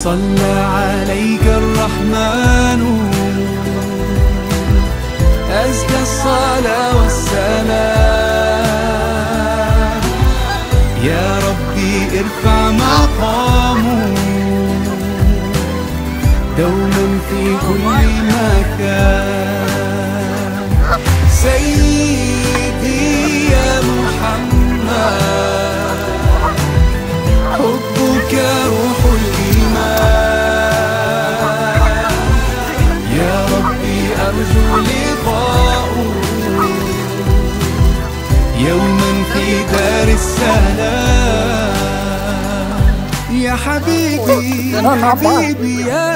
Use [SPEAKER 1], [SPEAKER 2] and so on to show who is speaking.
[SPEAKER 1] صلى عليك الرحمن أزكى الصلاة والسلام. يا ربي ارفع مقامه دوما في كل مكان. سيدي يا محمد حبك روح الإيمان. يا ربي أرجو لقاءه يوما في دار السلام. يا حبيبي يا حبيبي يا